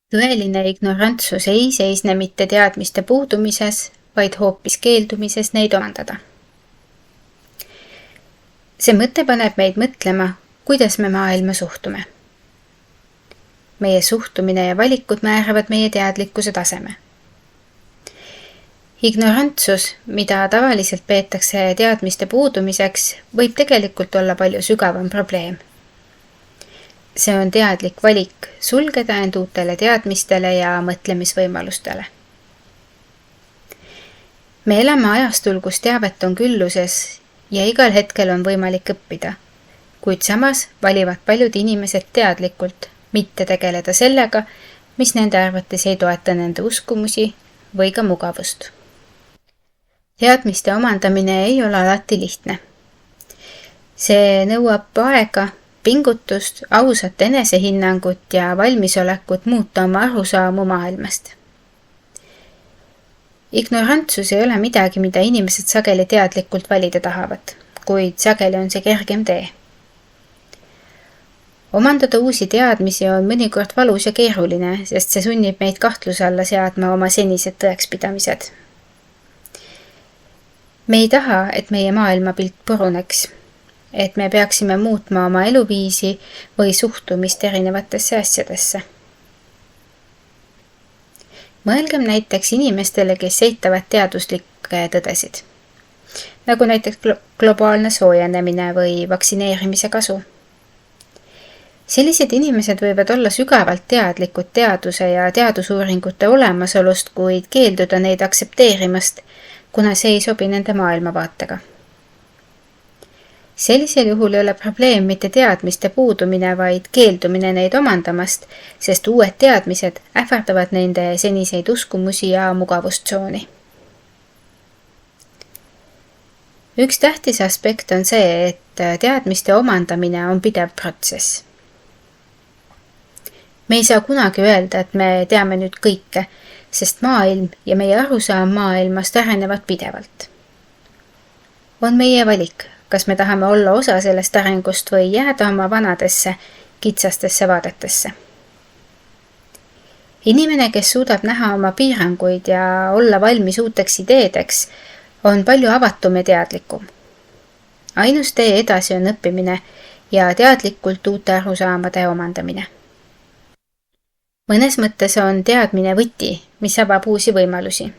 Tõeline ignorantsus ei seisne mitte teadmiste puudumises, vaid hoopis keeldumises neid omandada. See mõte paneb meid mõtlema, kuidas me maailma suhtume. Meie suhtumine ja valikud määravad meie teadlikkuse taseme. Ignorantsus, mida tavaliselt peetakse teadmiste puudumiseks, võib tegelikult olla palju sügavam probleem. See on teadlik valik sulgeda end uutele teadmistele ja mõtlemisvõimalustele. Me elame ajastul, kus teavet on külluses ja igal hetkel on võimalik õppida, kuid samas valivad paljud inimesed teadlikult mitte tegeleda sellega, mis nende arvates ei toeta nende uskumusi või ka mugavust. Teadmiste omandamine ei ole alati lihtne. See nõuab aega, pingutust, ausat enesehinnangut ja valmisolekut muuta oma arusaamu maailmast. Ignorantsus ei ole midagi, mida inimesed sageli teadlikult valida tahavad, kuid sageli on see kergem tee. Omandada uusi teadmisi on mõnikord valus ja keeruline, sest see sunnib meid kahtluse alla seadma oma senised tõekspidamised. Me ei taha, et meie maailmapilt puruneks, et me peaksime muutma oma eluviisi või suhtumist erinevatesse asjadesse. Mõelgem näiteks inimestele, kes eitavad teaduslikke tõdesid, nagu näiteks globaalne soojenemine või vaktsineerimise kasu. Sellised inimesed võivad olla sügavalt teadlikud teaduse ja teadusuuringute olemasolust, kuid keelduda neid aksepteerimast, kuna see ei sobi nende maailmavaatega. Sellisel juhul ei ole probleem mitte teadmiste puudumine, vaid keeldumine neid omandamast, sest uued teadmised ähvardavad nende seniseid uskumusi ja mugavustsooni. Üks tähtis aspekt on see, et teadmiste omandamine on pidev protsess. Me ei saa kunagi öelda, et me teame nüüd kõike, sest maailm ja meie arusaam maailmast arenevad pidevalt. On meie valik, kas me tahame olla osa sellest arengust või jääda oma vanadesse, kitsastesse vaadetesse. Inimene, kes suudab näha oma piiranguid ja olla valmis uuteks ideedeks, on palju avatum ja teadlikum. Ainus tee edasi on õppimine ja teadlikult uute arusaamade omandamine. Mõnes mõttes on teadmine võti, mis avab uusi võimalusi.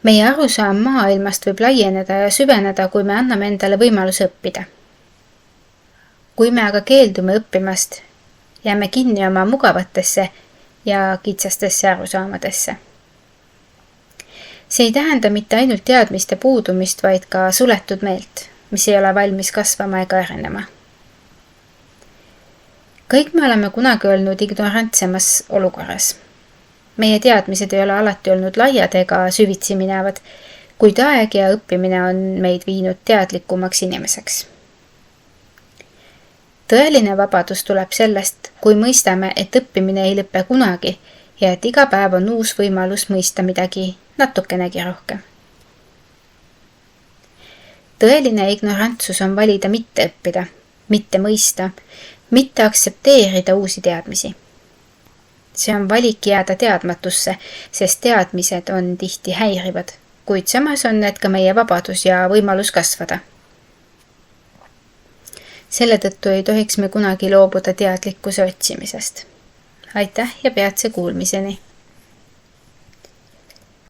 Meie arusaam maailmast võib laieneda ja süveneda, kui me anname endale võimaluse õppida. Kui me aga keeldume õppimast, jääme kinni oma mugavatesse ja kitsastesse arusaamadesse. See ei tähenda mitte ainult teadmiste puudumist, vaid ka suletud meelt, mis ei ole valmis kasvama ega arenema. Kõik me oleme kunagi olnud ignorantsemas olukorras. Meie teadmised ei ole alati olnud laiad ega süvitsi minevad, kuid aeg ja õppimine on meid viinud teadlikumaks inimeseks. Tõeline vabadus tuleb sellest, kui mõistame, et õppimine ei lõpe kunagi ja et iga päev on uus võimalus mõista midagi natukenegi rohkem. Tõeline ignorantsus on valida mitte õppida, mitte mõista, mitte aksepteerida uusi teadmisi. See on valik jääda teadmatusse, sest teadmised on tihti häirivad, kuid samas on need ka meie vabadus ja võimalus kasvada. Selle tõttu ei tohiks me kunagi loobuda teadlikkuse otsimisest. Aitäh ja peatse kuulmiseni!